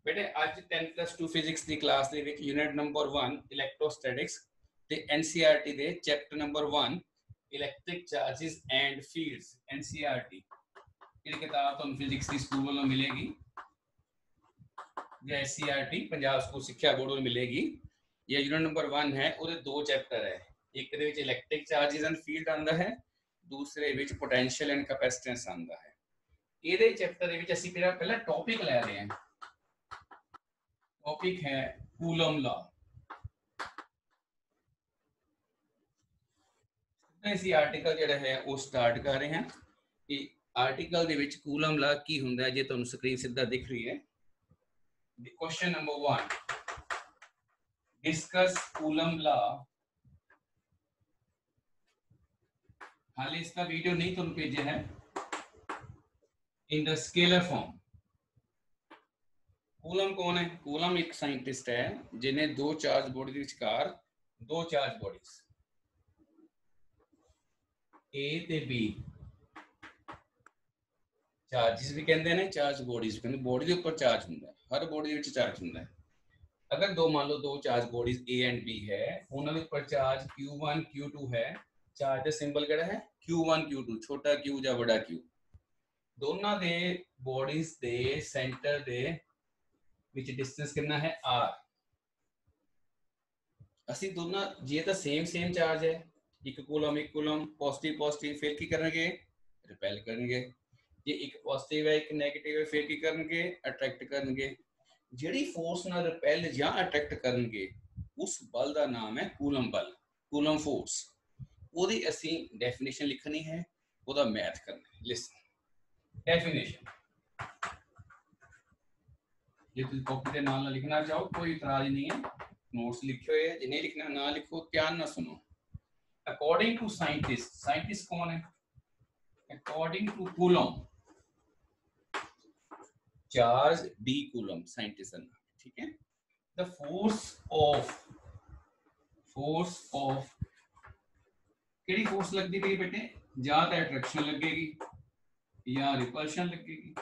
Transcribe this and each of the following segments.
बेटे आज 10+2 फिजिक्स की क्लास ਦੇ ਵਿੱਚ यूनिट नंबर 1 ਇਲੈਕਟ੍ਰੋਸਟੈਟਿਕਸ ਤੇ एनसीईआरटी ਦੇ chapter number 1 electric charges and fields NCERT ਇਹ ਕਿਤਾਬ ਤੁਹਾਨੂੰ ਫਿਜ਼ਿਕਸ ਦੀ ਸਕੂਲ ਵੱਲੋਂ ਮਿਲੇਗੀ ਜਾਂ एससीईआरटी ਪੰਜਾਬ ਸਕੂਲ ਸਿੱਖਿਆ ਬੋਰਡ ਵੱਲੋਂ ਮਿਲੇਗੀ। ਇਹ यूनिट नंबर 1 ਹੈ, ਉਹਦੇ ਦੋ ਚੈਪਟਰ ਹੈ। ਇੱਕ ਦੇ ਵਿੱਚ ਇਲੈਕਟ੍ਰਿਕ ਚਾਰजेस एंड फील्ड ਆਂਦਾ ਹੈ, ਦੂਸਰੇ ਵਿੱਚ ਪੋਟੈਂਸ਼ੀਅਲ ਐਂਡ ਕੈਪੈਸਿਟੈਂਸ ਆਂਦਾ ਹੈ। ਇਹਦੇ ਚੈਪਟਰ ਦੇ ਵਿੱਚ ਅਸੀਂ ਪਹਿਲਾ ਟੌਪਿਕ ਲੈ ਰਹੇ ਹਾਂ। टॉपिक है कूलम लॉ। ਅਸੀਂ ਆਰਟੀਕਲ ਜਿਹੜਾ ਹੈ ਉਹ ਸਟਾਰਟ ਕਰ ਰਹੇ ਹਾਂ ਕਿ ਆਰਟੀਕਲ ਦੇ ਵਿੱਚ ਕੂਲਮ ਲਾ ਕੀ ਹੁੰਦਾ ਹੈ। ਜੇ ਤੁਹਾਨੂੰ ਸਕਰੀਨ ਸਿੱਧਾ ਦਿਖ ਰਹੀ ਹੈ, question number 1 discuss coulomb law. हाले इसका वीडियो नहीं ਤੁਹਾਨੂੰ ਭੇਜਿਆ ਹੈ in the scalar form. Coulomb कौन है? कूलम एक साइंटिस्ट है जिन्हें दो चार्ज बॉडी के विचकार दो चार्ज बॉडीज ए ते बी चार्जेस भी कहते हैं, चार्ज बॉडीज भी कहते। बॉडी के ऊपर चार्ज होंगे, हर बॉडी के चार्ज होंगे। अगर दो मान लो दो charge bodies A and B है, उन्होंने ऊपर चार्ज Q1 Q2 है। चार्ज का सिंबल केड़ा है? Q1 Q2, छोटा Q या बड़ा Q। दोनों दे बॉडीज दे सेंटर दे विच डिस्टेंस कितना है R। ਅਸੀਂ ਦੋਨਾਂ ਜੇ ਤਾਂ सेम चार्ज है, एक कूलम पॉजिटिव पॉजिटिव, फिर की करेंगे? रिपेल करेंगे। जे एक पॉजिटिव है एक नेगेटिव है, फिर की करेंगे? अट्रैक्ट करेंगे। ਜਿਹੜੀ फोर्स ਨਾਲ रिपेल ਜਾਂ अट्रैक्ट करेंगे उस बल का नाम है कूलम बल, कूलम फोर्स। ਉਹਦੀ ਅਸੀਂ डेफिनेशन लिखनी है, ਉਹਦਾ मैथ करना है। लिसन डेफिनेशन ਜੇ ਤੁਸੀਂ ਕਾਪੀ ਤੇ ਨਾਲ ਲਿਖਣਾ ਚਾਹੋ कोई इतराज नहीं है, नोट्स लिखे हुए हैं। जिन्हें लिखना ना लिखो, ध्यान ना सुनो। अकॉर्डिंग टू साइंटिस्ट, साइंटिस्ट कौन है? According to coulomb, charge D coulomb scientist है, ठीक है। द फोर्स ऑफ केड़ी फोर्स लगती है बेटे? या तो अट्रैक्शन लगेगी या रिपल्शन लगेगी।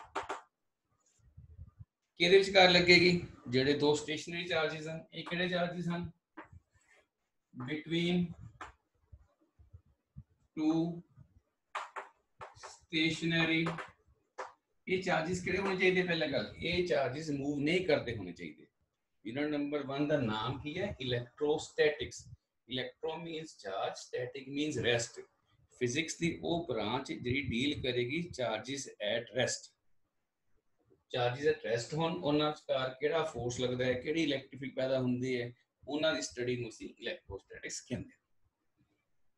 किहदे विचकार लगेगी? ਜਿਹੜੇ ਦੋ ਸਟੇਸ਼ਨਰੀ ਚਾਰजेस ਹਨ। ਇਹ ਕਿਹੜੇ ਚਾਰजेस ਹਨ? Between two stationary. ये चार्जेस किहड़े होने चाहिए? पहला गल, ये चार्जेस मूव नहीं करते होने चाहिए। यूनिट नंबर 1 का नाम की है electrostatics. Electro means charge, static means rest. Physics की वो ब्रांच जी डील करेगी charges at rest. Charges at rest होन उन्हां विचकार किहड़ा फोर्स लगता है, किहड़ी इलैक्ट्रिक पैदा होंदी है, उन्हां दी स्टडी नूं असीं इलैक्ट्रोस्टैटिक्स कहंदे हां।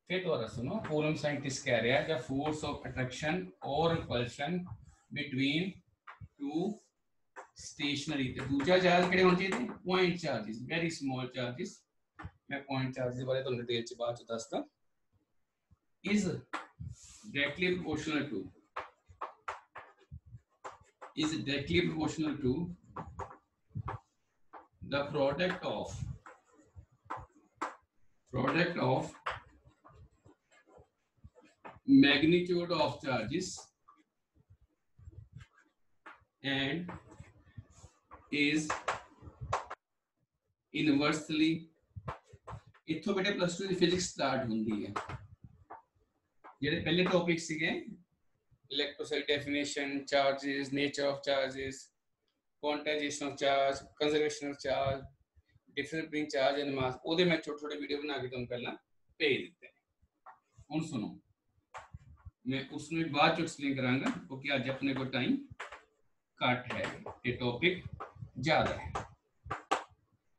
फिर दोबारा सुनो, कूलम साइंटिस्ट कह रहा है द फोर्स ऑफ अट्रैक्शन और रिपल्शन बिटवीन टू स्टेशनरी। तो दूसरा चार्ज किहड़े होने चाहिए? Point charges, very small charges. मैं पॉइंट चार्जेस बारे तुहानूं डिटेल च बाद च दसदा। Is directly proportional to the product of magnitude of charges and is inversely। इत्थों बेटे प्लस 2 की फिजिक्स स्टार्ट होंदी है। जेडे पहले टॉपिक सीगे electrostatic definition, charges, nature of charges, quantization of charge, conservation of charge, difference between charge and mass, ओदे मैं छोटे-छोटे वीडियो बना के तुम पहला भेज देते हैं। हुन सुनो, मैं उसमें बाद च एक्सप्लेन करांगा क्योंकि आज अपने को टाइम कट है, ये टॉपिक ज्यादा है।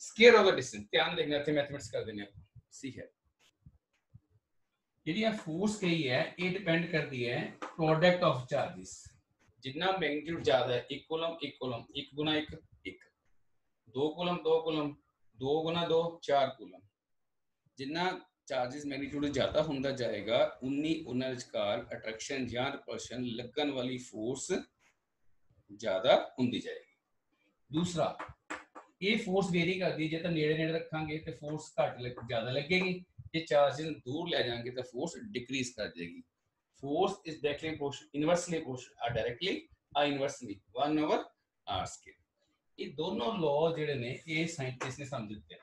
स्केयर ऑफ द डिस्टेंस ध्यान देखना, थे मैथमेटिक्स कर देने आपको सी है। ਜਿਹੜੀ ਇਹ फोर्स कही है ये डिपेंड करती है प्रोडक्ट ऑफ चार्जेस। जितना मैग्नीट्यूड ज्यादा है, एक कूलम एक गुना एक, दो कूलम दो गुना दो, 4 कूलम। जितना चार्जेस मैग्नीट्यूड ज्यादा होता जाएगा उन्नी उन्हां विचकार अट्रैक्शन या रिपल्शन लगन वाली फोर्स ज्यादा होती जाएगी। दूसरा, ये फोर्स वेरी करती है, जो तो नेड़े नेड़े रखांगे तो फोर्स घट ज्यादा लगेगी, ये चार्जेस दूर ले जाएंगे तो फोर्स डिक्रीज कर जाएगी। Force is directly inversely directly inversely 1/r²। ये दोनों लॉ जिहड़े ने ये साइंटिस्ट ने समझ दिते हैं।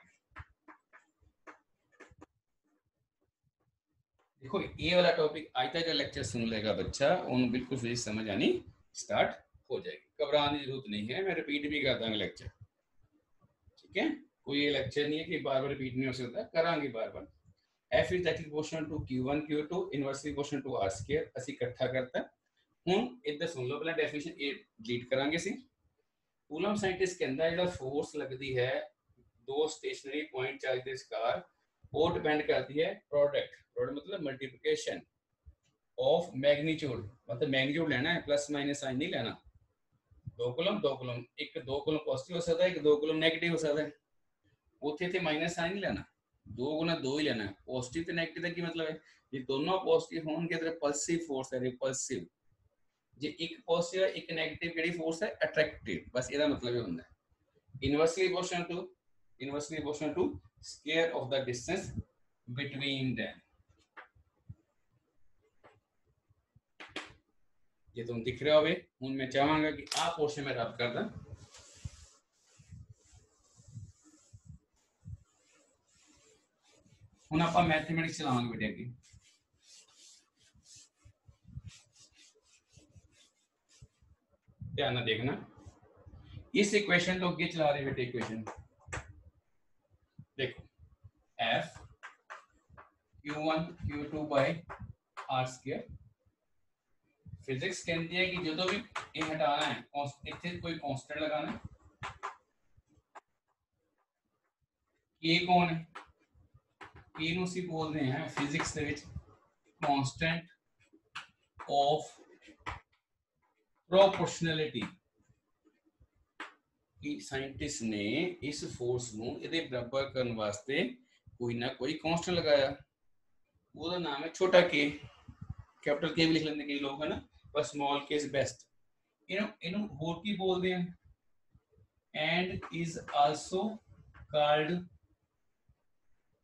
देखो ये वाला टॉपिक आज तक का लेक्चर सुन लेगा बच्चा, उन्हें बिल्कुल फिजिक्स समझ आनी स्टार्ट हो जाएगी। घबराने की जरूरत नहीं है, मैं रिपीट भी कर दूंगा लेक्चर, ठीक है। कोई ये लेक्चर नहीं है कि बार बार रिपीट नहीं हो सकता, करांगे बार बार। F is that proportional to Q1 Q2 inversely proportional to R square, ਅਸੀਂ ਇਕੱਠਾ ਕਰਤਾ। ਹੁਣ ਇੱਧਰ ਸੁਣ ਲਓ ਪਹਿਲਾਂ ਡੈਫੀਨੇਸ਼ਨ, ਇਹ ਡਿਲੀਟ ਕਰਾਂਗੇ ਅਸੀਂ। ਕੂਲਮ ਸਾਇੰਟਿਸਟ ਕਹਿੰਦਾ ਜਿਹੜਾ ਫੋਰਸ ਲੱਗਦੀ ਹੈ ਦੋ ਸਟੇਸ਼ਨਰੀ ਪੁਆਇੰਟ ਚਾਰਜ ਦੇ ਵਿਚਕਾਰ, ਉਹ ਡਿਪੈਂਡ ਕਰਦੀ ਹੈ प्रोडक्ट मतलब मल्टीप्लिकेशन ऑफ मैग्नीट्यूड, मतलब मैग्नीट्यूड लेना है, प्लस माइनस साइन नहीं लेना। दो कॉलम एक दो कॉलम पॉजिटिव हो सकता है, एक दो कॉलम नेगेटिव हो सकता है, ਉੱਥੇ ਤੇ ਮਾਈਨਸ ਸਾइन नहीं लेना, दो गुना दो ही लेना है। पॉजिटिव ਤੇ नेगेटिव ਦਾ ਕੀ मतलब है, ਜੇ ਦੋਨੋਂ पॉजिटिव ਹੋਣਗੇ ਤੇ ਰਿਪਲਸਿव फोर्स है रिपल्सिव, ਜੇ ਇੱਕ पॉजिटिव है एक नेगेटिव ਕਿਹੜੀ फोर्स है अट्रैक्टिव, बस ਇਹਦਾ मतलब ਇਹ ਹੁੰਦਾ है। Inversely proportional to square of the distance between them. ये तुम दिख रहे होवे, हूं मैं चाहांगा कि आ पोर्शन में रब कर दा। हूं आप मैथमेटिक्स चलावांगे बेटे अगे। ध्यान ना देखना, इस इक्वेशन को अगे चला रहे बेटे। इक्वेशन देखो, F Q1 Q2 by R square. Physics कहती है कि जो भी ये हटाना है, इतने कोई कांस्टेंट लगाना है। ये कौन है, ये नु सी बोलते हैं फिजिक्स ਦੇ ਵਿੱਚ कांस्टेंट ऑफ प्रोपोर्शनैलिटी। कि साइंटिस्ट ने इस फोर्स ਨੂੰ ਇਹਦੇ ਬਰਾਬਰ ਕਰਨ ਵਾਸਤੇ कोई ना कोई कांस्टेंट लगाया, ਉਹਦਾ नाम है छोटा k। कैपिटल के भी लिख लेते कई लोग है ना, पर स्मॉल के इज बेस्ट। इन्हों होर की बोलते हैं, and is also called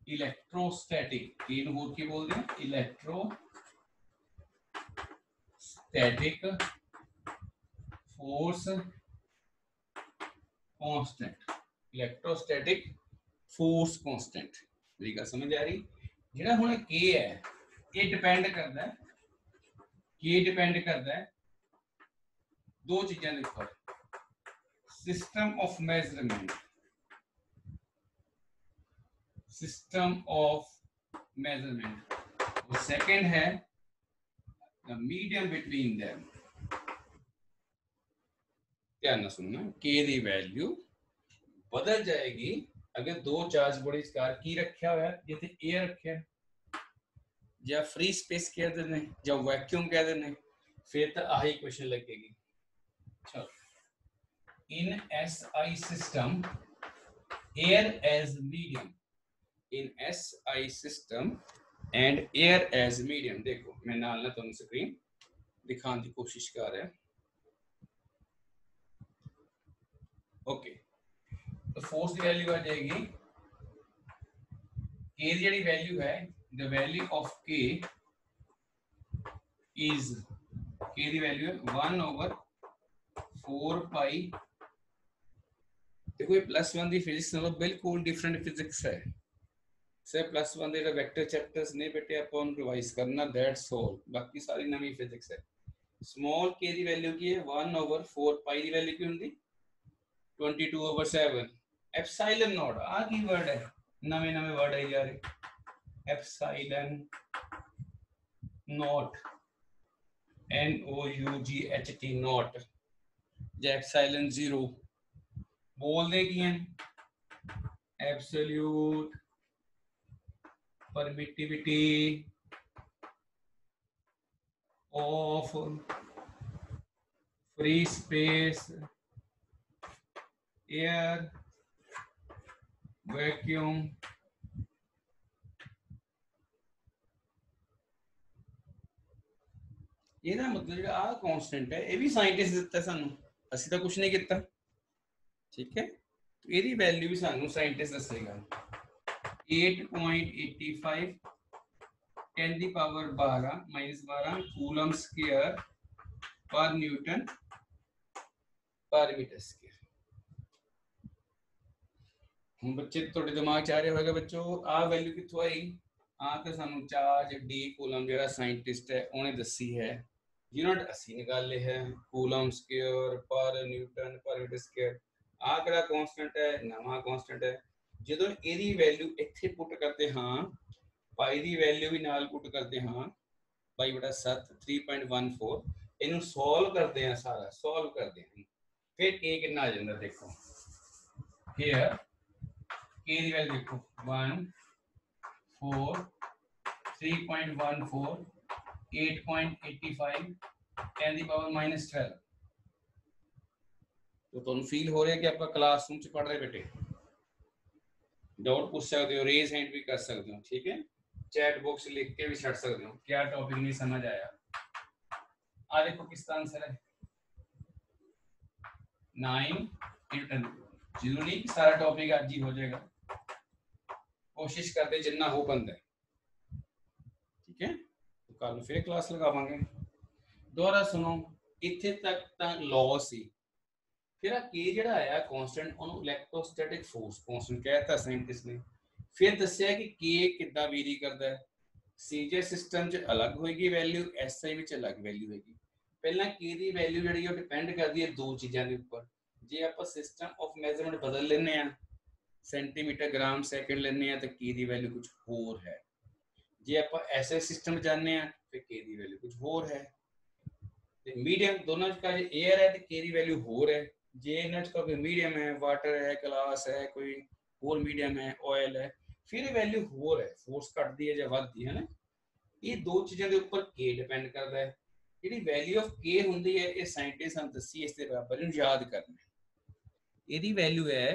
electrostatic. इन होर की बोलते हैं electrostatic force constant. Electrostatic force constant, मेरी गल समझ आ रही। जेड़ा हुण के है ये डिपेंड करता है, ये डिपेंड करता है दो चीज़ों के ऊपर, system of measurement, system of measurement, और सेकंड है द मीडियम बिटवीन देम। ध्यान ना सुनना, के दी वैल्यू बदल जाएगी अगर दो चार्ज बॉडी कार की रखा हुआ है, जिथे एयर रखा है, या फ्री स्पेस कह देने, या वैक्यूम कह देने, फिर तो आही क्वेश्चन लगेगी। चलो, in SI system air as medium, in SI system and air as medium. देखो मैं नाल ना तुम स्क्रीन दिखाने की कोशिश कर रहा है। ओके, तो फोर्स की वैल्यू आ जाएगी, के की वैल्यू है, द वैल्यू ऑफ के इज, के की वैल्यू है 1/4 पाई। देखो ये +1 की फिजिक्स नालों बिल्कुल डिफरेंट फिजिक्स है। सिर्फ +1 के वेक्टर चैप्टर्स ने बेटे अपन रिवाइज करना, दैट्स ऑल, बाकी सारी नवी फिजिक्स है। स्मॉल के की वैल्यू की है 1/4 पाई की वैल्यू की होंगी 22/7। एप्सिलॉन नॉट आ की वर्ड है, नवे नवे वर्ड आई जा रहे। एप्सिलॉन नॉट NOUGHT नॉट, या एप्सिलॉन 0 बोल दे की हैं absolute permittivity of free space air vacuum. ਇਹਦਾ मतलब ਜਿਹੜਾ ਆ ਕਾਂਸਟੈਂਟ ਹੈ ਇਹ ਵੀ ਸਾਇੰਟਿਸਟ ਦਿੱਤਾ ਸਾਨੂੰ, ਅਸੀਂ ਤਾਂ ਕੁਝ ਨਹੀਂ ਕੀਤਾ, ਠੀਕ ਹੈ। ਇਹਦੀ ਵੈਲਿਊ ਵੀ ਸਾਨੂੰ ਸਾਇੰਟਿਸਟ ਦੱਸੇਗਾ। 8.85 10 ਦੀ ਪਾਵਰ 12 -12 ਕੂਲਮ ਸਕੁਅਰ पर न्यूटन पर मीटर स्क्वायर। ਹੁਣ ਬੱਚੇ ਤੁਹਾਡੇ ਦਿਮਾਗ 'ਚ ਆ ਰਿਹਾ ਹੋਵੇਗਾ ਬੱਚੋ ਆ ਵੈਲਿਊ ਕਿੱਥੋਂ ਆਈ, ਆ ਤਾਂ ਸਾਨੂੰ ਚਾਰਜ डी ਕੂਲਮ ਜਿਹੜਾ ਸਾਇੰਟਿਸਟ ਹੈ ਉਹਨੇ ਦੱਸੀ ਹੈ, यूनिट ਅਸੀਂ ਨਿਕਾਲੇ ਹੈ ਕੂਲਮ ਸਕੁਅਰ ਪਰ ਨਿਊਟਨ ਪਰ ਮੀਟਰ ਸਕੁਅਰ। ਆ ਕਿਹੜਾ ਕਾਂਸਟੈਂਟ ਹੈ, ਨਵਾਂ ਕਾਂਸਟੈਂਟ ਹੈ। ਜਦੋਂ ਇਹਦੀ ਵੈਲਿਊ ਇੱਥੇ ਪੁੱਟ ਕਰਦੇ ਹਾਂ, ਪਾਈ ਦੀ ਵੈਲਿਊ ਵੀ ਨਾਲ ਪੁੱਟ ਕਰਦੇ ਹਾਂ, ਪਾਈ ਬਟਾ 7 3.14, ਇਹਨੂੰ ਸੋਲਵ ਕਰਦੇ ਹਾਂ, ਸਾਰਾ ਸੋਲਵ ਕਰਦੇ ਹਾਂ, ਫਿਰ a ਕਿੰਨਾ ਆ ਜਾਂਦਾ ਦੇਖੋ ਹੇਅਰ k ਦੀ ਵੈਲਿਊ ਦੇਖੋ 1 4 3.14 8.85 10 ਦੀ ਪਾਵਰ -12। तो तुम फील हो रहा है कि आपका क्लासरूम च पढ़ रहे बेटे, डाउट पूछ सकते हो, रेज हैंड भी कर सकते हो, ठीक है, चैट बॉक्स लिख के भी छड़ सकते हो क्या टॉपिक नहीं समझ आया। आ देखो किसका आंसर है 9 न्यूटन। जरूरी नहीं कि सारा टॉपिक आज ही हो जाएगा, कोशिश करते जितना हो बंदा है, ठीक है। तो कल फिर क्लास लगावांगे। दोबारा सुनो, इत्थे तक तां लॉ सी, फिर के जिहड़ा आया कांस्टेंट ਉਹਨੂੰ इलेक्ट्रोस्टैटिक फोर्स कांस्टेंट कहता साइंटिस्ट ने, फिर दस्सिया कि के कितना वेरी करता है, सीजे सिस्टम च अलग होएगी वैल्यू, एसआई विच अलग वैल्यू होएगी। पहला के दी वैल्यू जिहड़ी ਉਹ डिपेंड करदी है दो चीज़ां दे उपर, जे ਆਪਾਂ सिस्टम ऑफ मेजरमेंट बदल लेने आ सेंटीमीटर ग्राम सैकेंड लेने आ तो के दी वैल्यू कुछ होर है, जे ਆਪਾਂ ऐसे सिस्टम जाने आ फिर के दी वैल्यू कुछ होर है। मीडियम दोनों का एयर है तो के दी वैल्यू होर है, जे इनट का कोई मीडियम है, वाटर है, ग्लास है, कोई और मीडियम है, ऑयल है, फिर वैल्यू होर है, फोर्स घटती है या बढ़ती है ना। ये दो चीज़ों के ऊपर के डिपेंड करता है। ਜਿਹੜੀ वैल्यू ऑफ के ਹੁੰਦੀ है ये साइंटिस्ट हम दसी इस दे बराबर ਨੂੰ याद करना है। ਇਹਦੀ वैल्यू है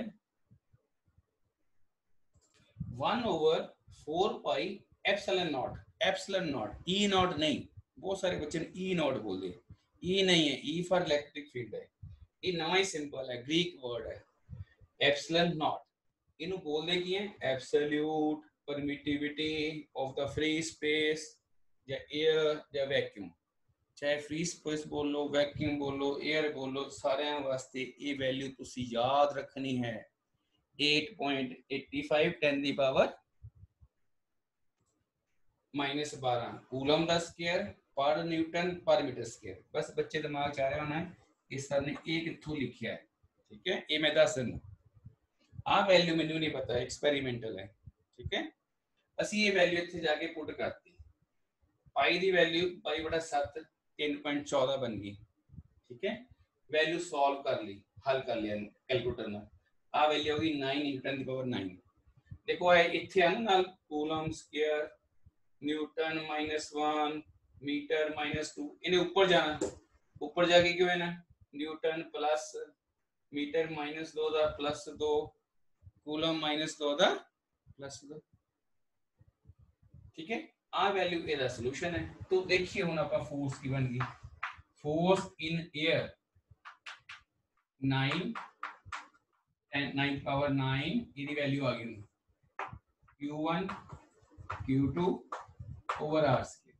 1/4 pi epsilon not, epsilon not, E not नहीं, बहुत सारे बच्चे ई नॉट बोलते, ई नहीं है, ई फॉर इलेक्ट्रिक फील्ड है, ये नवा ही सिंपल है, ग्रीक वर्ड है एप्सिलॉन नॉट। इन्हों बोलते की है absolute permittivity of the free space या एयर या वैक्यूम, चाहे फ्री स्पेस बोलो, वैक्यूम बोलो, एयर बोलो, सारे वास्ते ये वैल्यू तुसी याद रखनी है 8.85 10 दी पावर -12 कूलम का स्क्वायर पर न्यूटन पर मीटर स्क्वायर। बस बच्चे दिमाग च आ रहा होना है इस सर ने ये कित्थों लिखा है, ठीक है, ये मैं दस दूँ। आ वैल्यू मैनू नहीं पता, एक्सपेरिमेंटल है, ठीक है। असी ये वैल्यू इत्थे जाके पुट करती, पाई दी वैल्यू पाई बटा 7 3.14 बन गई, ठीक है। वैल्यू सॉल्व कर ली, हल कर लिया कैलकुलेटर में, आ वैल्यू होगी 9 न्यूटन की पावर 9। देखो इत्थे है ना कूलम स्क्वायर न्यूटन -1 मीटर -2, इन्हें ऊपर जाना, ऊपर जाके क्यों है ना न्यूटन प्लस मीटर -2 दा +2 कूलम -2 दा +2, ठीक है। आ वैल्यू एदा सॉल्यूशन है। तो देखिए हुन आपा फोर्स की बन गई, फोर्स इन एयर 9 10 9 पावर 9 इदी वैल्यू आ गई Q1 Q2 over R square.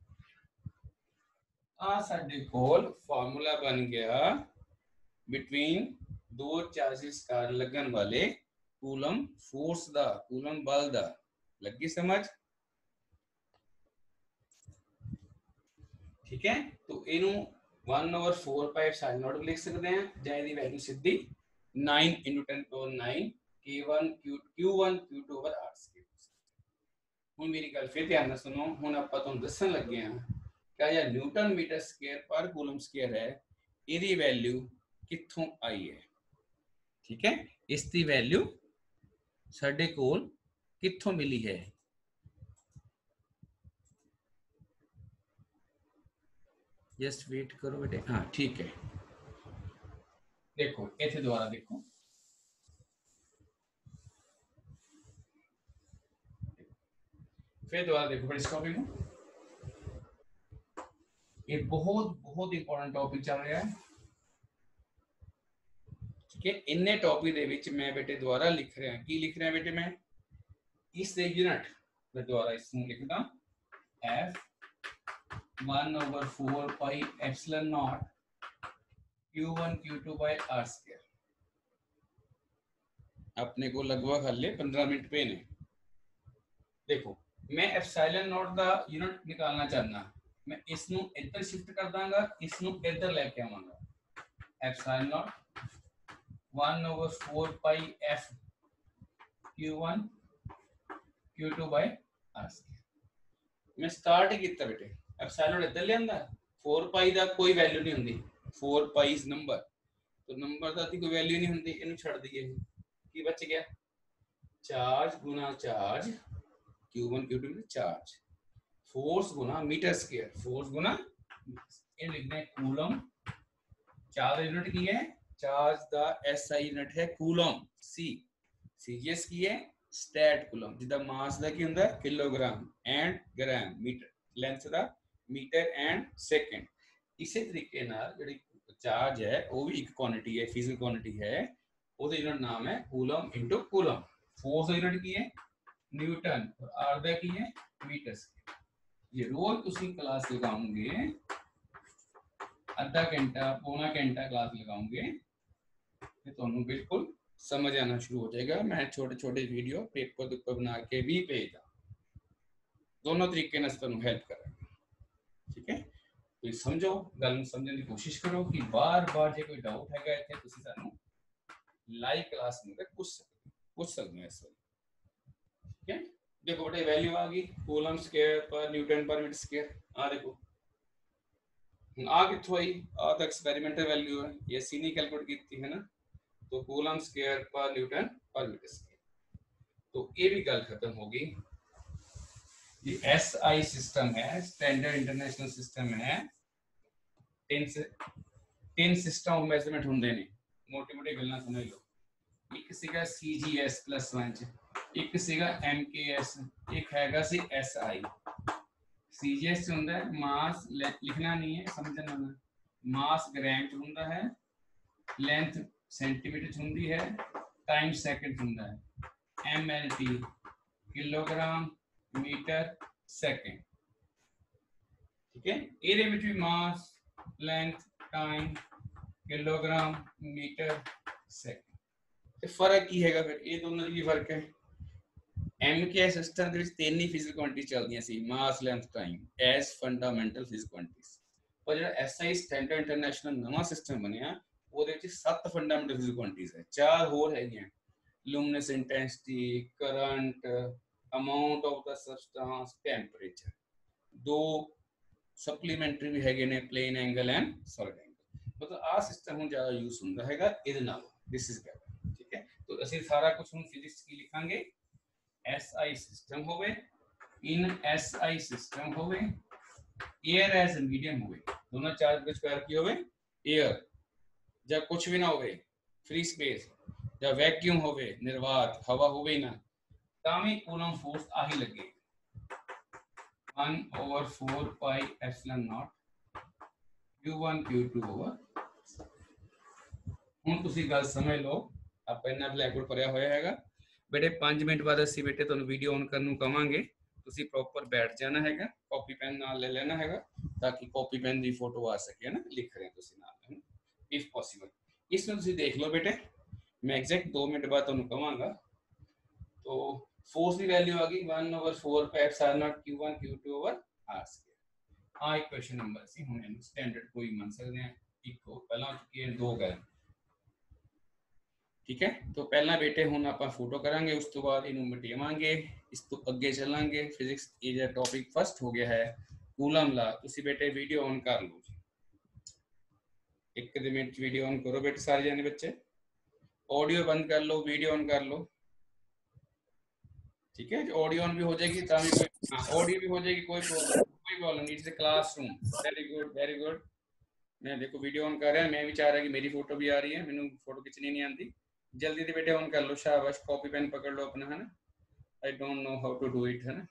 आ साडे कोल फार्मूला बन गया बिटवीन दो चार्जेस कार लगन वाले कूलम फोर्स दा, कूलम बल दा, लगी समझ, ठीक है। तो इनू 1/4 पाई एप्सिलॉन नॉट लिख सकते हैं, जां इहदी वैल्यू सीधी 9 × 10⁻⁹ K1 Q1 Q2 over R square. हुण मेरी गल फिर ध्यान नाल सुनो, हुण आपां तुहानूं दस्सण लगे हां क्या यह न्यूटन मीटर स्क्वायर पर कूलम स्क्वायर है, इहदी वैल्यू कित्थों आई है, ठीक है। इसकी वैल्यू साडे कोल कित्थों मिली है, जस्ट वेट करो बेटे, हाँ ठीक है। देखो इत्थे दोबारा देखो, फिर दोबारा देखो बड़े इस टॉपिक को, ये बहुत बहुत इंपॉर्टेंट टॉपिक चल रहा है, ठीक है। इन्ने टॉपिक दे विच मैं बेटे दोबारा लिख रहा, की लिख रहा बेटे मैं इस यूनिट मैं दोबारा इसमें लिखदा f 1/4 pi epsilon not Q1 Q2 by R square. अपने को लगभग हल्ले 15 मिनट पे ने। देखो मैं एप्सिलॉन नॉट दा यूनिट निकालना चाहना, मैं इसनू इधर शिफ्ट कर दांगा, इसनू इधर लेके आवांगा। Epsilon naught 1/4 pi f q1 q2 by r square. मैं स्टार्ट ही किया बेटे, एप्सिलॉन इधर ले आंदा, 4 पाई दा कोई वैल्यू नहीं हुंदी, 4 पाई इज नंबर, तो नंबर दा कोई वैल्यू नहीं हुंदी, इनू छड़ दईए। की बच गया चार्ज गुना चार्ज, q1 q2 में चार्ज, फोर्स गुना मीटर स्क्वायर, फोर्स गुना ये लिखना है कूलम। चार्ज यूनिट की है, चार्ज दा एसआई यूनिट है कूलम, सी सीजीएस की है स्टैट कूलम, जिदा मास दा की हुंदा kilogram and gram, metre length दा मीटर एंड सेकंड। इसी तरीके नाल जेडी चार्ज है वो भी एक क्वांटिटी है, फिजिकल क्वांटिटी है, ਉਹਦਾ यूनिट नाम है coulomb into coulomb. Force unit की है न्यूटन और आर दा की है मीटर स्क्वायर। ये रोज तुसी क्लास लगाओगे, आधा घंटा पौना घंटा क्लास लगाओगे तो तुहानू बिल्कुल समझ आना शुरू हो जाएगा। मैं छोटे छोटे वीडियो पेपर के ऊपर बना के भी भेजदा, दोनों तरीके नाल तुहानू हेल्प करांगा। ठीक है, तो समझो गल नू समझने की कोशिश करो कि बार बार जे कोई डाउट हैगा इत्थे तुसी सानू लाइव क्लास में पूछ सकते हैं इस। ठीक है, देखो बेटा वैल्यू आ गई कूलम स्क्वायर पर न्यूटन पर मीटर स्क्वायर। आ देखो आ कितों आई, आ तो एक्सपेरिमेंटल वैल्यू है, ये सी ने कैलकुलेट की है ना, तो कूलम स्क्वायर पर न्यूटन पर मीटर स्क्वायर। तो ये भी गल खत्म हो गई। ये एसआई सिस्टम है, स्टैंडर्ड इंटरनेशनल सिस्टम है। तीन सिस्टम ऑफ मेजरमेंट होंगे ने, मोटी मोटी गल्लां समझ लो। एक सीगा CGS +1 च, एक सीगा MKS, एक हैगा सी SI। CGS च हुंदा है मास, लिखना नहीं है समझना ना, मास ग्राम च हुंदा है, लेंथ सेंटीमीटर च हुंदी है, टाइम सेकंड च हुंदा है, MLT किलोग्राम मीटर सेकंड। ठीक है, ਇਹਦੇ ਵਿੱਚ ਵੀ mass length time kilogram metre second. फर्क की हैगा फिर ये दोनों की फर्क है। MK सिस्टम ਦੇ ਵਿੱਚ ਤਿੰਨ ਹੀ ਫਿਜ਼ੀਕਲ ਕੁਆਂਟੀਟੀ ਚੱਲਦੀਆਂ ਸੀ, mass length time as fundamental physical quantities. ਪਰ ਜਿਹੜਾ SI ਸਟੈਂਡਰਡ ਇੰਟਰਨੈਸ਼ਨਲ ਨਵਾਂ ਸਿਸਟਮ ਬਣਿਆ ਉਹਦੇ ਵਿੱਚ 7 ਫੰਡਾਮੈਂਟਲ ਫਿਜ਼ੀਕਲ ਕੁਆਂਟੀਟੀਜ਼ ਹੈ, 4 ਹੋਰ ਹੈਗੀਆਂ luminous intensity, current, amount of the substance, temperature. दो सप्लीमेंटरी भी हैगे ने, plane angle and solid angle. मतलब आ सिस्टम हम ज़्यादा यूज होता हैगा ਇਹਦੇ ਨਾਲ, दिस इज बेटर। ठीक है, तो ਅਸੀਂ ਸਾਰਾ ਕੁਝ ਹੁਣ ਫਿਜ਼ਿਕਸ ਕੀ ਲਿਖਾਂਗੇ, SI सिस्टम होवे, इन SI सिस्टम होवे, एयर एज मीडियम होवे, दोनों चार्ज के स्क्वायर की होवे एयर, जब कुछ भी ना होवे फ्री स्पेस, जब वैक्यूम होवे निर्वात हवा होवे ना, तामी कूलम फोर्स आही लगे 1/4 pi epsilon not q1 q2 over. ਹੁਣ ਤੁਸੀਂ ਗੱਲ ਸਮਝ ਲਓ, ਆਪਾਂ ਇਹਨਾਂ ਬਲੈਕਬੋਰਡ ਭਰਿਆ ਹੋਇਆ ਹੈਗਾ बेटे 5 मिनट बाद ਅਸੀਂ बेटे ਤੁਹਾਨੂੰ ਵੀਡੀਓ ਔਨ ਕਰਨ ਨੂੰ ਕਵਾਂਗੇ, ਤੁਸੀਂ ਪ੍ਰੋਪਰ ਬੈਠ ਜਾਣਾ ਹੈਗਾ, ਕਾਪੀ ਪੈਨ ਨਾਲ ਲੈ ਲੈਣਾ ਹੈਗਾ ਤਾਂ ਕਿ ਕਾਪੀ ਪੈਨ ਦੀ ਫੋਟੋ ਆ ਸਕੇ ਨਾ, ਲਿਖ ਰਹੇ ਤੁਸੀਂ ਨਾਲ ਹੈ ਇਫ ਪੋਸੀਬਲ। ਇਸ ਨੂੰ ਤੁਸੀਂ ਦੇਖ ਲਓ बेटे, मैं एग्जैक्ट 2 मिनट बाद ਤੁਹਾਨੂੰ ਕਵਾਂਗਾ। तो फोर्स की वैल्यू आ गई 1/4 pi epsilon not q1 q2 over r square. आ एक क्वेश्चन नंबर सी, हम ਇਹਨੂੰ स्टैंडर्ड कोई मान सकते हैं, एक पहला हो चुकी है, दो गए। ठीक है, तो पहला बेटे ਹੁਣ ਆਪਾਂ ਫੋਟੋ ਕਰਾਂਗੇ, ਉਸ ਤੋਂ ਬਾਅਦ ਇਹਨੂੰ ਮਿਟਾਵਾਂਗੇ, ਇਸ ਤੋਂ ਅੱਗੇ ਚੱਲਾਂਗੇ। ਫਿਜ਼ਿਕਸ ਇਹ ਜਿਹੜਾ ਟੌਪਿਕ ਫਸਟ ਹੋ ਗਿਆ ਹੈ ਕੂਲਮ ਲਾ, ਤੁਸੀਂ बेटे ਵੀਡੀਓ ਔਨ ਕਰ ਲਓ ਜੀ, ਇੱਕ ਦੇ ਮਿੰਟ ਵੀਡੀਓ ਔਨ ਕਰੋ बेटे ਸਾਰੇ ਜਣੇ ਬੱਚੇ, ऑडियो बंद कर लो, वीडियो ऑन कर लो। ठीक है, ऑडियो ऑन भी हो जाएगी, ताकि कोई ऑडियो भी हो जाएगी, कोई प्रॉब्लम नहीं। It's classroom, very good very good. मैं देखो वीडियो ऑन कर रहा है, मैं भी चाह रहा कि मेरी फोटो भी आ रही है, मैंने फोटो खींचनी नहीं आती। जल्दी से बेटे ऑन कर लो, शाबाश, कॉपी पेन पकड़ लो अपना, है ना। I don't know how to do it, है ना।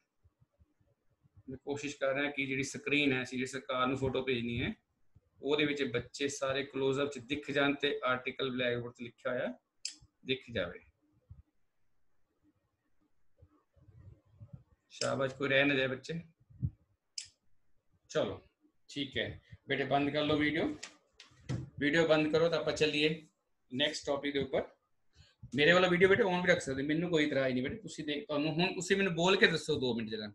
मैं कोशिश कर रहा कि जी स्क्रीन है जिस कार में फोटो भेजनी है ਉਹਦੇ ਵਿੱਚ ਬੱਚੇ ਸਾਰੇ ਕਲੋਜ਼ ਅਪ ਚ ਦਿਖ ਜਾਣ ਤੇ ਆਰਟੀਕਲ ਬਲੈਕ ਬੋਰਡ ਤੇ ਲਿਖਿਆ ਹੋਇਆ दिख जावे। शाबाश, कोई रह ना जाए बच्चे। चलो ठीक है बेटे, बंद कर लो वीडियो, वीडियो बंद करो तो आप चलिए नेक्स्ट टॉपिक के ऊपर। मेरे वाला वीडियो बेटे ऑन भी रख सकते, मैनू कोई इतराज नहीं बेटे, तुसी देख तुहानू हुण तुसी मैनू बोल के दसो 2 मिनट जरा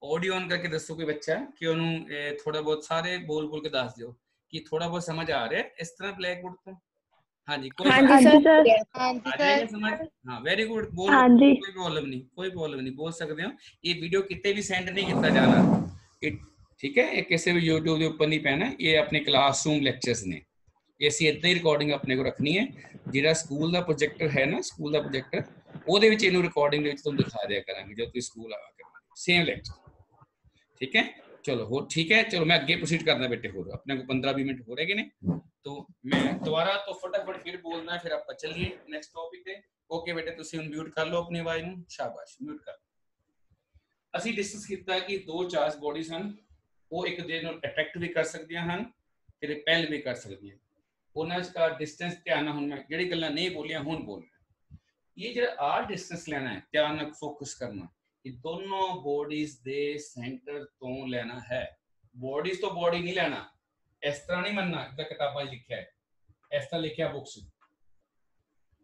ऑडियो ऑन करके दसो कोई बच्चा कि उन्होंने थोड़ा बहुत सारे बोल बोल के दस दो कि थोड़ा बहुत समझ आ रहा है इस तरह ब्लैक बोर्ड तो। हाँ जी कोई हाँ जी सर आ जाएगा समझ। हाँ वेरी गुड बोल हाँ जी कोई प्रॉब्लम नहीं, कोई प्रॉब्लम नहीं, बोल सकते हो। ये वीडियो कितने भी सेंड नहीं किया जाना, ठीक है, ये किसी भी यूट्यूब के ऊपर नहीं पैना, ये अपने क्लासरूम लेक्चर्स ने, ये ਅਸੀਂ ਇੱਦਾਂ ਹੀ ਰਿਕਾਰਡਿੰਗ ਆਪਣੇ ਕੋ ਰੱਖਣੀ ਹੈ। ਜਿਹੜਾ ਸਕੂਲ ਦਾ ਪ੍ਰੋਜੈਕਟਰ ਹੈ ਨਾ, ਸਕੂਲ ਦਾ ਪ੍ਰੋਜੈਕਟਰ, ਉਹਦੇ ਵਿੱਚ ਇਹਨੂੰ ਰਿਕਾਰਡਿੰਗ ਦੇ ਵਿੱਚ ਤੁਹਾਨੂੰ ਦਿਖਾ ਦਿਆ ਕਰਾਂਗੇ ਜਦ ਤੁਸੀਂ ਸਕੂਲ ਆਵਾ ਕਰਨਾ ਸੇਮ ਲੈਕਚਰ। ठीक है चलो हो ठीक है, चलो मैं आगे प्रोसीड करना बेटे, हो अपने को 15-20 मिनट हो रहे ने, तो मैं दोबारा तो फटाफट फिर बोलना है, फिर आप चलिए नेक्स्ट टॉपिक पे। ओके बेटे तुसी हुन म्यूट कर लो अपनी आवाज ਨੂੰ, शाबाश म्यूट कर। ਅਸੀਂ ਡਿਸਕਸ ਕੀਤਾ ਕਿ ਦੋ ਚਾਰਜ ਬੋਡੀਜ਼ ਹਨ, ਉਹ ਇੱਕ ਦੂਜੇ ਨੂੰ ਅਟਰੈਕਟ ਵੀ ਕਰ ਸਕਦੀਆਂ ਹਨ ਤੇ ਰਿਪੈਲ ਵੀ ਕਰ ਸਕਦੀਆਂ। ਉਹਨਾਂ ਦਾ डिस्टेंस ध्यान ਨਾਲ, ਹੁਣ ਮੈਂ ਜਿਹੜੀ ਗੱਲਾਂ ਨਹੀਂ ਬੋਲੀਆਂ ਹੁਣ ਬੋਲ ਰਿਹਾ। ਇਹ ਜਿਹੜਾ ਆ डिस्टेंस ਲੈਣਾ ਹੈ, ਧਿਆਨ ਨਾਲ ਫੋਕਸ ਕਰਨਾ कि दोनों बॉडीज दे सेंटर तो लेना है, बॉडीज तो बॉडी नहीं लेना, इस तरह नहीं मनना जिदा किताबा लिखा है, इस तरह लिखा बुक्स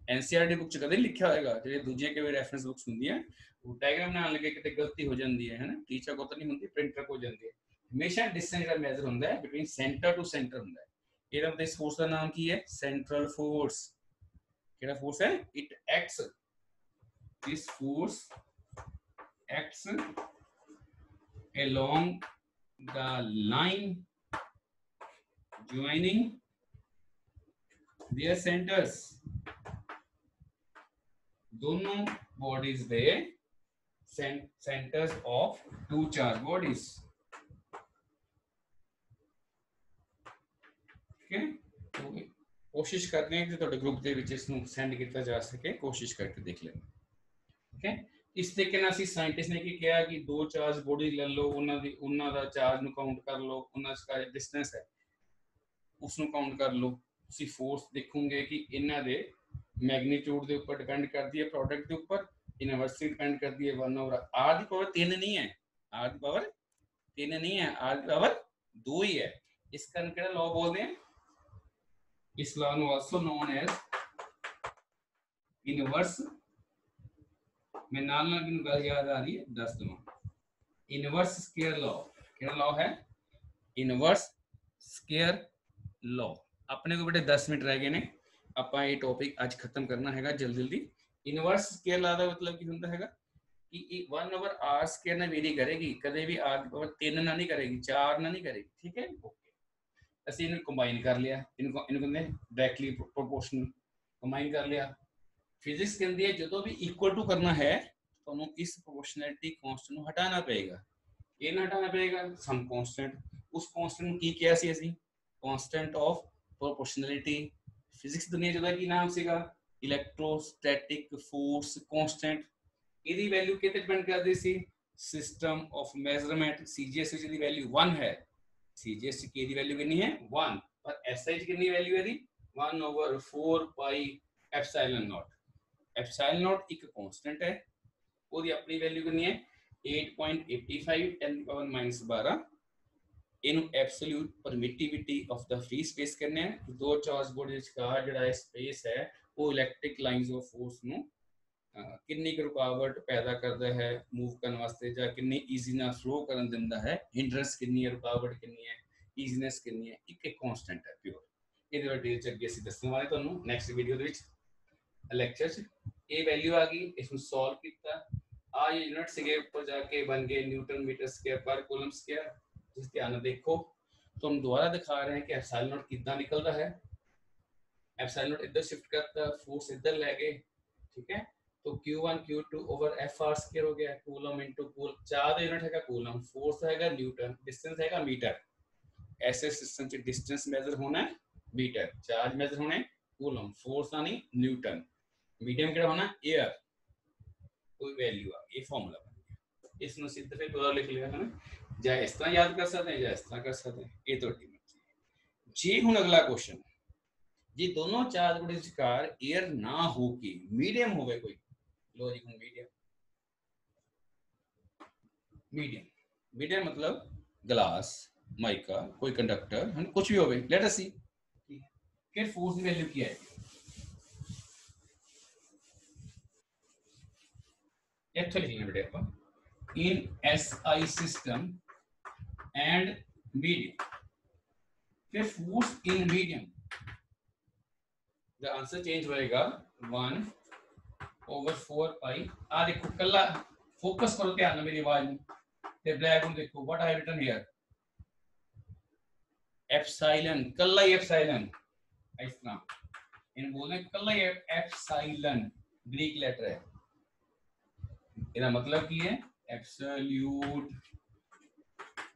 एनसीईआरटी बुक च कदे लिखा होएगा, जो दूजे के रेफरेंस बुक्स होंगी है वो डायग्राम बनाने लगे कितने गलती हो जाती है ना, टीचर को तो नहीं होती, प्रिंटर को हो जाती है। हमेशा डिस्टेंस का मेजर होता है बिटवीन सेंटर टू सेंटर होता है। ये इस फोर्स का नाम की है सेंट्रल फोर्स। केड़ा फोर्स है? It acts, this force acts along the line joining their centers, दोनों bodies they centers of two charge bodies। ठीक है, तो कोशिश करते हैं कि थोड़े ग्रुप ਦੇ ਵਿੱਚ ਇਸ ਨੂੰ ਸੈਂਡ ਕੀਤਾ ਜਾ ਸਕੇ, ਕੋਸ਼ਿਸ਼ ਕਰਕੇ ਦੇਖ ਲੈਣਾ। ठीक है, इस तरीके ਨਾਲ ਅਸੀਂ ਸਾਇੰਟਿਸਟ ਨੇ ਕੀ ਕਿਹਾ ਕਿ ਦੋ ਚਾਰਜ ਬੋਡੀ ਲੈ ਲਓ, ਉਹਨਾਂ ਦਾ ਚਾਰਜ ਨੂੰ ਕਾਊਂਟ ਕਰ ਲਓ, ਉਹਨਾਂ ਦਾ ਡਿਸਟੈਂਸ ਹੈ ਉਸ ਨੂੰ ਕਾਊਂਟ ਕਰ ਲਓ। ਤੁਸੀਂ ਫੋਰਸ ਦੇਖੋਗੇ ਕਿ ਇਹਨਾਂ ਦੇ ਮੈਗਨੀਟਿਊਡ ਦੇ ਉੱਪਰ ਡਿਪੈਂਡ ਕਰਦੀ ਹੈ, ਪ੍ਰੋਡਕਟ ਦੇ ਉੱਪਰ ਇਨਵਰਸਲੀ ਡਿਪੈਂਡ ਕਰਦੀ ਹੈ 1/r ਦੀ ਪਾਵਰ 3 नहीं है, r ਦੀ ਪਾਵਰ 3 नहीं है, r ਦੀ ਪਾਵਰ 2 ही है। ਇਸ ਕਾਰਨ ਕਿਹੜਾ ਲਾਅ ਬੋਲਦੇ ਆ, ਇਸ ਲਾਅ ਨੂੰ ਆਲਸੋ ਨੋਨ ਐਜ਼ ਇਨਵਰਸ, मैं नाल नाल किन गल याद आ रही है दस दूंगा, इनवर्स स्क्वायर लॉ। क्या लॉ है? Inverse square law. अपने को बेटे 10 मिनट रह गए ने, ਆਪਾਂ ਇਹ ਟੌਪਿਕ ਅੱਜ ਖਤਮ ਕਰਨਾ ਹੈਗਾ ਜਲਦੀ ਜਲਦੀ। ਇਨਵਰਸ ਸਕੁਅਰ ਲਾ ਦਾ ਮਤਲਬ ਕੀ ਹੁੰਦਾ ਹੈਗਾ ਕਿ ਇਹ 1/r ਸਕੁਅਰ ਨਾਲ ਵੇਰੀ ਕਰੇਗੀ, ਕਦੇ ਵੀ r ਦੀ ਪਾਵਰ 3 ਨਾਲ ਨਹੀਂ ਕਰੇਗੀ, 4 ਨਾਲ ਨਹੀਂ ਕਰੇਗੀ। ਠੀਕ ਹੈ, ਓਕੇ। ਅਸੀਂ ਇਹਨੂੰ ਕੰਬਾਈਨ ਕਰ ਲਿਆ, ਇਹਨੂੰ ਕਹਿੰਦੇ ਡਾਇਰੈਕਟਲੀ ਪ੍ਰੋਪੋਰਸ਼ਨਲ, ਕੰਬਾਈਨ ਕਰ ਲਿਆ। फिजिक्स कहती है जो भी इक्वल टू करना है तो इस प्रोपोर्शनैलिटी कांस्टेंट हटाना पड़ेगा, ये ना हटाना पड़ेगा सम कांस्टेंट। उस कांस्टेंट की क्या सी असी कांस्टेंट ऑफ प्रोपोर्शनैलिटी। फिजिक्स दुनिया जो की नाम सीगा इलेक्ट्रोस्टैटिक फोर्स कांस्टेंट। ਇਹਦੀ ਵੈਲਿਊ ਕਿਤੇ ਡਿਪੈਂਡ ਕਰਦੀ ਸੀ ਸਿਸਟਮ ਆਫ ਮੈਜ਼ਰਮੈਂਟ। ਸੀਜੀਐਸ ਵਿੱਚ ਦੀ ਵੈਲਿਊ 1 ਹੈ, ਸੀਜੀਐਸ ਚ ਕੀ ਦੀ ਵੈਲਿਊ ਕਿੰਨੀ ਹੈ 1, ਪਰ ਐਸਆਈ ਚ ਕਿੰਨੀ ਵੈਲਿਊ ਹੈ ਦੀ 1/4 ਪਾਈ एप्सिलॉन नॉट। एप्सिलॉन नॉट एक कांस्टेंट है, ਉਹਦੀ ਆਪਣੀ ਵੈਲਿਊ ਕਿੰਨੀ ਹੈ 8.85 10 ਦੀ ਪਾਵਰ -12। ਇਹਨੂੰ absolute permittivity of the free space ਕਹਿੰਦੇ ਆ। ਦੋ ਚਾਰਜ ਬੋਡੀ ਵਿਚਕਾਰ ਜਿਹੜਾ ਸਪੇਸ ਹੈ ਉਹ ਇਲੈਕਟ੍ਰਿਕ ਲਾਈਨਸ ਆਫ ਫੋਰਸ ਨੂੰ ਕਿੰਨੀ ਕੁ ਰੁਕਾਵਟ ਪੈਦਾ ਕਰਦਾ ਹੈ ਮੂਵ ਕਰਨ ਵਾਸਤੇ, ਜਾਂ ਕਿੰਨੀ ਈਜ਼ੀ ਨਾਲ ਫਲੋ ਕਰਨ ਦਿੰਦਾ ਹੈ, ਹਿੰਡਰੈਂਸ ਕਿੰਨੀ ਹੈ, ਰੁਕਾਵਟ ਕਿੰਨੀ ਹੈ, ਈਜ਼ੀਨੈਸ ਕਿੰਨੀ ਹੈ, ਇੱਕ ਕਾਂਸਟੈਂਟ ਹੈ ਪਿਓਰ। ਇਹਦੇ ਬਾਰੇ ਡਿਟੇਲ ਚ ਅੱਗੇ ਅਸੀਂ ਦੱਸਣ ਵਾਲੇ ਤੁਹਾਨੂੰ ਨੈਕਸਟ ਵੀਡੀਓ ਦੇ ਵਿੱਚ ਲੈਕਚਰ ਚ। ਇਹ ਵੈਲਿਊ ਆ ਗਈ, ਇਸ ਨੂੰ ਸੋਲਵ ਕੀਤਾ, ਆ ਯੂਨਿਟ ਸੀਗੇ ਉੱਪਰ ਜਾ ਕੇ ਬਣ ਗਏ ਨਿਊਟਨ ਮੀਟਰ ਸਕੁਅਰ ਪਰ ਕੂਲਮ ਸਕੁਅਰ। ਤੁਸੀਂ ਧਿਆਨ ਨਾਲ ਦੇਖੋ, ਤੁਹਾਨੂੰ ਦੁਬਾਰਾ ਦਿਖਾ ਰਹੇ ਹਾਂ ਕਿ ਐਪਸਾਈਲਨ ਨੋਟ ਕਿੱਦਾਂ ਨਿਕਲਦਾ ਹੈ। ਐਪਸਾਈਲਨ ਨੋਟ ਇੱਧਰ शिफ्ट करता, फोर्स इधर ले गए। ठीक है, तो Q1 Q2 over FR square हो गया, coulomb into cool, charge unit हैगा कूलम, फोर्स हैगा न्यूटन, डिस्टेंस हैगा मीटर। ऐसे सिस्टम च डिस्टेंस मेजर होना है मीटर, चार्ज मेजर होने कूलम, फोर्स आनी न्यूटन, मीडियम केड़ा होना एयर। कोई वैल्यू आ ये फार्मूला बन गया, इसनु सीधे फिर दोबारा लिख लिया है ना, या इस तरह याद कर सकते हैं या इस तरह कर सकते हैं, ये तो जी। हुन अगला क्वेश्चन, जी दोनों चार्ज बॉडी विचकार एयर ना हो के मीडियम होवे कोई, लो जी हुन मीडियम, मीडियम मीडियम मतलब ग्लास, माइका, कोई कंडक्टर, हम कुछ भी होवे, लेट अस सी फिर फोर्स की वैल्यू क्या है। ਇੱਥੋਂ ਲਿਖਣਾ ਬੇਟੇ ਆਪਾਂ in SI system and medium, फिर force in medium, the answer change होएगा 1/4 पाई। आ देखो कल्ला फोकस करो ध्यान मेरी आवाज में, ते ब्लैक में देखो what I have written here, epsilon, कल्ला ही एप्सिलॉन, इस तरह इन बोलने कल्ला ही एप्सिलॉन ग्रीक लेटर है, इसका मतलब की है absolute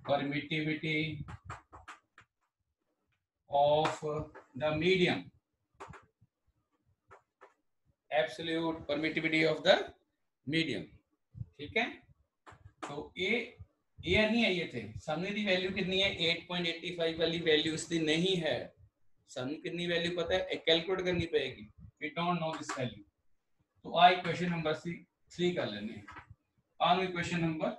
permittivity of the medium, absolute permittivity of the medium, ठीक है। तो ये नहीं है, ये थे सामने दी वैल्यू कितनी है 8.85 वाली वैल्यू इसकी नहीं है, सामने कितनी वैल्यू पता है, एक कैलकुलेट करनी पड़ेगी, we don't know this value. तो आ इक्वेशन नंबर 3 कर लेने, आ इक्वेशन नंबर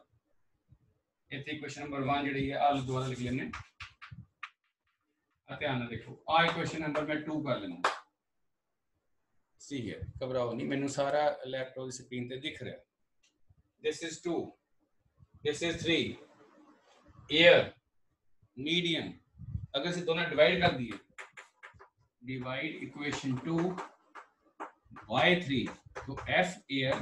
इतने इक्वेशन नंबर 1 ਜਿਹੜੀ है आ दोबारा लिख लेने, ध्यान देखो आ इक्वेशन नंबर मैं 2 कर लेना, सी है, घबराओ नहीं, मैंने सारा लैपटॉप की स्क्रीन पे दिख रहा है, this is 2, this is 3, air medium, अगर से दोनों डिवाइड कर दिए, डिवाइड इक्वेशन 2 बाय 3, तो F air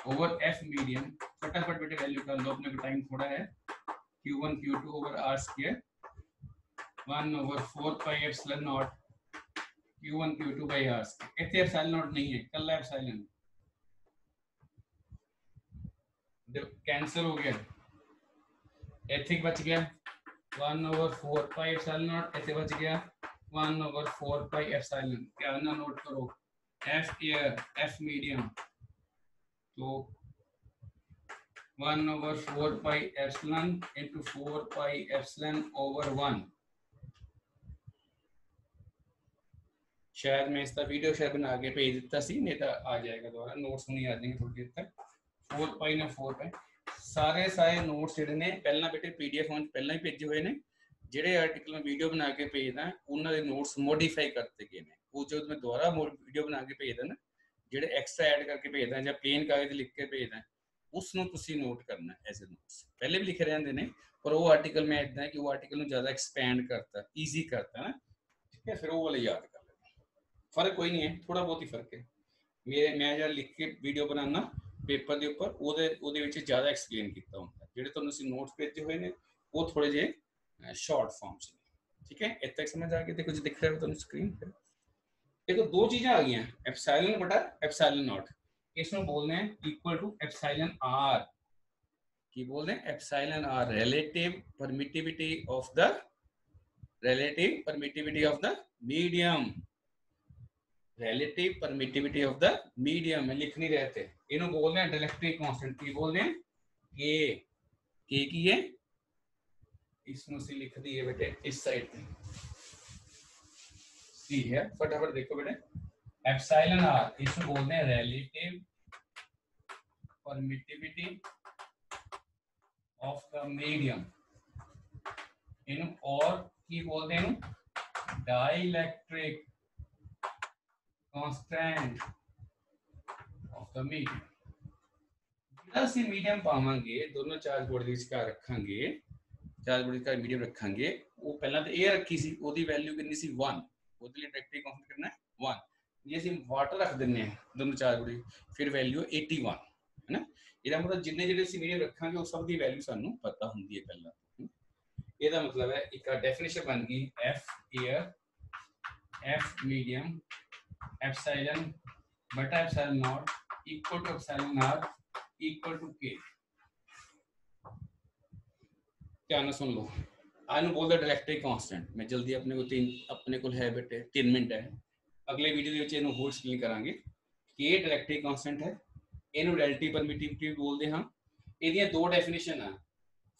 over F medium, फटाफट बेटे वैल्यू कर लो, अपने को टाइम थोड़ा है, Q1 Q2 over R square 1/4 pi epsilon not Q1 Q2 by R square, इतने एप्सिलॉन नॉट नहीं है, कल्ला एप्सिलॉन कैंसिल हो गया, इतने बच गया 1/4 पाई एप्सिलॉन नॉट, इतने बच गया 1/4 पाई एप्सिलॉन, क्या ना नोट करो, एफ एयर एफ मीडियम, तो 1/4 pi epsilon into 4 pi epsilon over 1, शायद मैं इसका वीडियो शायद बना के भेज दिता सी, नहीं तो आ जाएगा दोबारा, नोट्स नहीं आ जाएंगे थोड़ी देर तक, 4 पाई ने 4 पाई सारे नोट्स ਜਿਹੜੇ ਨੇ ਪਹਿਲਾਂ ਬੇਟੇ ਪੀਡੀਐਫ ਫਾਰਮ ਪਹਿਲਾਂ ਹੀ ਭੇਜੇ ਹੋਏ ਨੇ, ਜਿਹੜੇ ਆਰਟੀਕਲ ਮੈਂ ਵੀਡੀਓ ਬਣਾ ਕੇ ਭੇਜਦਾ ਉਹਨਾਂ ਦੇ ਨੋਟਸ ਮੋਡੀਫਾਈ ਕਰਤੇ ਗਏ ਨੇ, ਉਹ ਜਦੋਂ ਮੈਂ ਦੁਬਾਰਾ ਵੀਡੀਓ ਬਣਾ ਕੇ ਭੇਜਦਾ ਨਾ, ਜਿਹੜੇ ਐਕਸਟਰਾ ਐਡ ਕਰਕੇ ਭੇਜਦਾ ਜਾਂ ਪਲੇਨ ਕਾਗਜ਼ ਤੇ ਲਿਖ ਕੇ ਭੇਜਦਾ, ਉਸ ਨੂੰ ਤੁਸੀਂ ਨੋਟ ਕਰਨਾ ਐਜ਼ ਅ ਨੋਟਸ, ਪਹਿਲੇ ਵੀ ਲਿਖੇ ਰਹਿੰਦੇ ਨੇ, ਪਰ ਉਹ ਆਰਟੀਕਲ ਮੈਂ ਇਦਾਂ ਕਿ ਉਹ ਆਰਟੀਕਲ ਨੂੰ ਜ਼ਿਆਦਾ ਐਕਸਪੈਂਡ ਕਰਤਾ, ਈਜ਼ੀ ਕਰਤਾ ਨਾ, ਠੀਕ ਹੈ, ਫਿਰ ਉਹ ਵਾਲੇ ਯਾਦ ਕਰ ਲੈਣਾ, फर्क कोई नहीं है, थोड़ा बहुत ही फर्क है, मैं जो लिख के वीडियो बनाना पेपर के उपर ਉਹਦੇ ਵਿੱਚ ਜ਼ਿਆਦਾ ਐਕਸਪਲੇਨ ਕੀਤਾ ਹੁੰਦਾ, ਜਿਹੜੇ ਤੁਹਾਨੂੰ ਅਸੀਂ ਨੋਟਸ ਭੇਜੇ ਹੋਏ ਨੇ ਉਹ ਥੋੜੇ ਜਿਹੇ ਸ਼ਾਰਟ ਫਾਰਮ ਚ ਨੇ, ਠੀਕ है, ਇੱਥੇ तक समझ आ गया, देखो जो दिख रहा है ਤੁਹਾਨੂੰ स्क्रीन पे, देखो दो चीजें आ गई हैं, एप्सिलॉन बटा एप्सिलॉन नॉट, इसमें बोलते हैं इक्वल टू एप्सिलॉन आर, की बोलते हैं epsilon R, relative permittivity of the medium, relative permittivity of the medium में लिख नहीं रहे थे, इन्हों बोलते हैं डाइलेक्ट्रिक कांस्टेंट, की बोलते हैं के की है, इसमें से लिख दी है बेटे इस साइड पे सी है, फटाफट देखो बेटे, एप्सिलॉन आर इसमें बोलते हैं relative permittivity of the medium, इन्हों और की बोलते हैं dielectric constant of the medium, ਜਿਹੜਾ ਅਸੀਂ ਮੀਡੀਅਮ ਪਾਵਾਂਗੇ ਦੋਨੋਂ ਚਾਰਜ ਬੋਰਡ ਦੇ ਵਿਚਕਾਰ ਰੱਖਾਂਗੇ, ਚਾਰਜ ਬੋਰਡ ਵਿਚਕਾਰ ਮੀਡੀਅਮ ਰੱਖਾਂਗੇ, ਉਹ ਪਹਿਲਾਂ ਤਾਂ ਇਹ ਰੱਖੀ ਸੀ, ਉਹਦੀ ਵੈਲਿਊ ਕਿੰਨੀ ਸੀ 1, ਉਹਦੇ ਲਈ ਡਾਇਰੈਕਟਲੀ ਕਾਂਸਟੈਂਟ ਕਰਨਾ ਹੈ 1, ਜੇ ਅਸੀਂ ਵਾਟਰ ਰੱਖ ਦਿੰਨੇ ਆ ਦੋਨੋਂ ਚਾਰਜ ਬੋਰਡ ਫਿਰ ਵੈਲਿਊ 81 ਹੈ ਨਾ, ਇਹਦਾ ਮਤਲਬ ਜਿੰਨੇ ਜਿਹੜੇ ਅਸੀਂ ਮੀਡੀਅਮ ਰੱਖਾਂਗੇ ਉਹ ਸਭ ਦੀ ਵੈਲਿਊ ਸਾਨੂੰ ਪਤਾ ਹੁੰਦੀ ਹੈ ਪਹਿਲਾਂ, ਇਹਦਾ ਮਤਲਬ ਹੈ ਇੱਕ ਡੈਫੀਨੇਸ਼ਨ ਬਣ ਗਈ F air F medium epsilon बटा epsilon naught equal to epsilon R equal to K, ध्यान सुन लो, आनु बोलते डायरेक्ट्रिक कांस्टेंट, मैं जल्दी अपने को है बेटे 3 मिनट है, अगले वीडियो ਦੇ ਵਿੱਚ ਹੋਰ एक्सप्लेन करांगे कि ये डायरेक्ट्रिक कांस्टेंट है, ਇਹਨੂੰ ਰਿਲੇਟਿਵ ਪਰਮਿਟਿਵਿਟੀ ਬੋਲਦੇ ਹਾਂ, ਇਹਦੀਆਂ ਦੋ ਡੈਫੀਨੇਸ਼ਨ ਆ,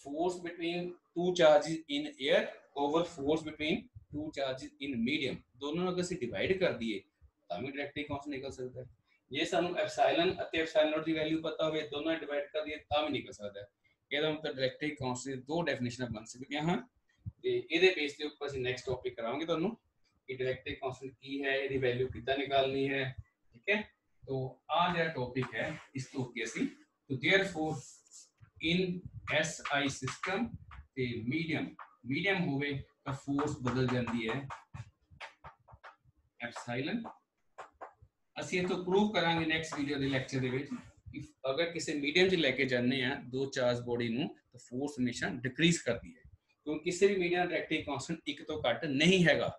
force between two charges in air over force between two charges in medium, दोनों अगर ਅਸੀਂ डिवाइड कर दिए ਤਾਂ ਵੀ डायरेक्ट्रिक कांस्टेंट निकल सकता है, ਜੇ ਸਾਨੂੰ एप्सिलॉन ਅਤੇ एप्सिलॉन नॉट ਦੀ वैल्यू पता ਹੋਵੇ ਦੋਨੋਂ डिवाइड कर दिए ਤਾਂ ਵੀ ਨਿਕਲ ਸਕਦਾ ਹੈ, ਇਹਦਾ ਮਤਲਬ डायरेक्ट्रिक कांस्टेंट ਦੋ ਡੈਫੀਨੇਸ਼ਨਾਂ ਬਣ ਸਕਦੀਆਂ ਹਨ, ਤੇ ਇਹਦੇ ਬੇਸ ਤੇ ਉੱਪਰ ਅਸੀਂ ਨੈਕਸਟ ਟੌਪਿਕ ਕਰਾਂਗੇ ਤੁਹਾਨੂੰ ਕਿ डायरेक्ट्रिक कांस्टेंट ਕੀ ਹੈ, ਇਹਦੀ वैल्यू ਕਿੱਦਾਂ ਨਿਕਾਲਣੀ ਹੈ, ठीक है। तो आज ਜਿਹੜਾ टॉपिक है इस ਤੋਂ ਅੱਗੇ ਅਸੀਂ तो देयरफॉर इन SI सिस्टम ते मीडियम होवे ਤਾਂ फोर्स बदल जाती है एप्सिलॉन। ਅਸੀਂ ਇਹ ਤੋਂ ਪ੍ਰੂਵ ਕਰਾਂਗੇ ਨੈਕਸਟ ਵੀਡੀਓ ਦੇ ਲੈਕਚਰ ਦੇ ਵਿੱਚ ਕਿ ਅਗਰ ਕਿਸੇ ਮੀਡੀਅਮ 'ਚ ਲੈ ਕੇ ਜਾਂਦੇ ਆ ਦੋ ਚਾਰਜ ਬੋਡੀ ਨੂੰ ਤਾਂ ਫੋਰਸ ਹਮੇਸ਼ਾ ਡਿਕਰੀਜ਼ ਕਰਦੀ ਹੈ, ਕਿਉਂਕਿ ਕਿਸੇ ਵੀ ਮੀਡੀਅਮ ਦਾ ਰਿਐਕਟਿਵ ਕਾਂਸਟੈਂਟ 1 ਤੋਂ ਘੱਟ ਨਹੀਂ ਹੈਗਾ।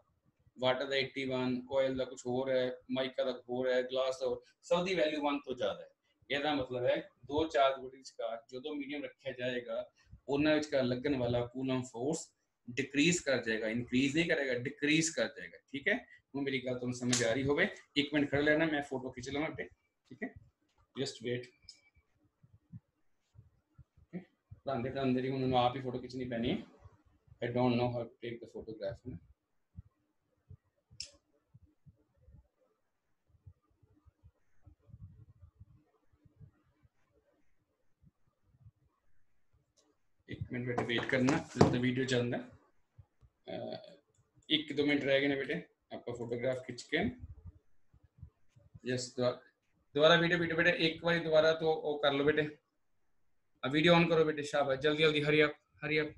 ਵਾਟਰ ਦਾ 81, ਆਇਲ ਦਾ ਕੁਝ ਹੋਰ ਹੈ, ਮਾਈਕਾ ਦਾ ਹੋਰ ਹੈ, ਗਲਾਸ ਦਾ, ਸਭ ਦੀ ਵੈਲਿਊ 1 ਤੋਂ ਜ਼ਿਆਦਾ ਹੈ। ਇਹਦਾ ਮਤਲਬ ਹੈ ਦੋ ਚਾਰਜ ਬੋਡੀ ਵਿਚਕਾਰ ਜਦੋਂ ਮੀਡੀਅਮ ਰੱਖਿਆ ਜਾਏਗਾ ਉਹਨਾਂ ਵਿਚਕਾਰ ਲੱਗਣ ਵਾਲਾ ਕੂਲਮ ਫੋਰਸ डिक्रीज कर जाएगा, इंक्रीज नहीं करेगा, डिक्रीज कर जाएगा। ठीक है, वो मेरी गल तुम समझ आ रही होवे। एक मिनट खड़े लेना, मैं फोटो खींच लूंगा बेटे। ठीक है, जस्ट वेट। अंदर ही उन्होंने आप ही फोटो खींचनी पैनी है। I don't know how to take the photograph. एक मिनट बेटे वेट करना, तो वीडियो चल रहा है। 1-2 मिनट रह गए ना बेटे, आपका फोटोग्राफ खींच के यस दोबारा वीडियो बेटे एक बार दोबारा तो वो कर लो बेटे। अब वीडियो ऑन करो बेटे, शाबाश, जल्दी जल्दी, हरी अप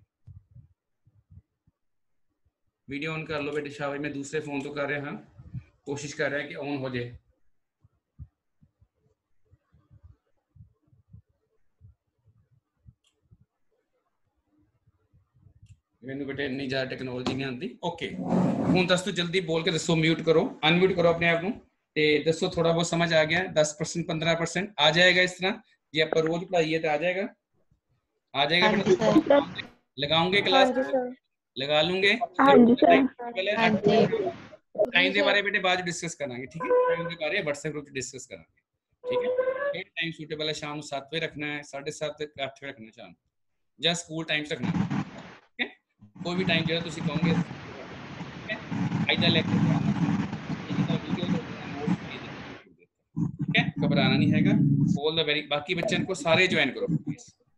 वीडियो ऑन कर लो बेटे, शाबाश। मैं दूसरे फोन तो कर रहा हाँ, कोशिश कर रहा है कि ऑन हो जाए। मैनू बेटे इन्नी ज़्यादा टेक्नोलॉजी नहीं आती। ओके, हूँ दस तो जल्दी बोल के दसो, म्यूट करो, अनम्यूट करो अपने आप को, ते दसो थोड़ा बहुत समझ आ गया? 10% 15% आ जाएगा इस तरह जी। आप रोज पढ़ाइए तो आ जाएगा बेटा। लगाऊंगे क्लास, लगा लूंगे। टाइम के बारे में बेटे बाद डिस्कस करांगे। ठीक है, टाइम के बारे में व्हाट्सएप ग्रुप डिस्कस करांगे। ठीक है, टाइम सूटेबल है, शाम को 7 बजे रखना है, 7:30 तक 8 बजे रखना है शाम, ਜਾਂ ਸਕੂਲ ਟਾਈਮਸ ਰੱਖਣਾ। ਠੀਕ ਹੈ, ਕੋਈ ਵੀ ਟਾਈਮ ਜਿਹੜਾ ਤੁਸੀਂ ਕਹੋਗੇ। ਠੀਕ ਹੈ, ਅੱਜ ਦਾ ਲੈਕਚਰ ठीक है, घबराना नहीं हैगा। ऑल द वेरी, बाकी बच्चों को सारे ज्वाइन करो,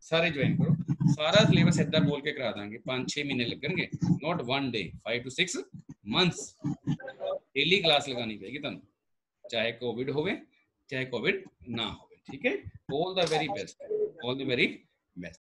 सारे ज्वाइन करो। सारा सिलेबस इदा बोल के करा देंगे, 5-6 महीने लगेंगे, not 1 day, 5 to 6 months। Daily class लगानी पड़ेगी तुम, चाहे कोविड होवे चाहे कोविड ना हो। ठीक है, all the very best, all the very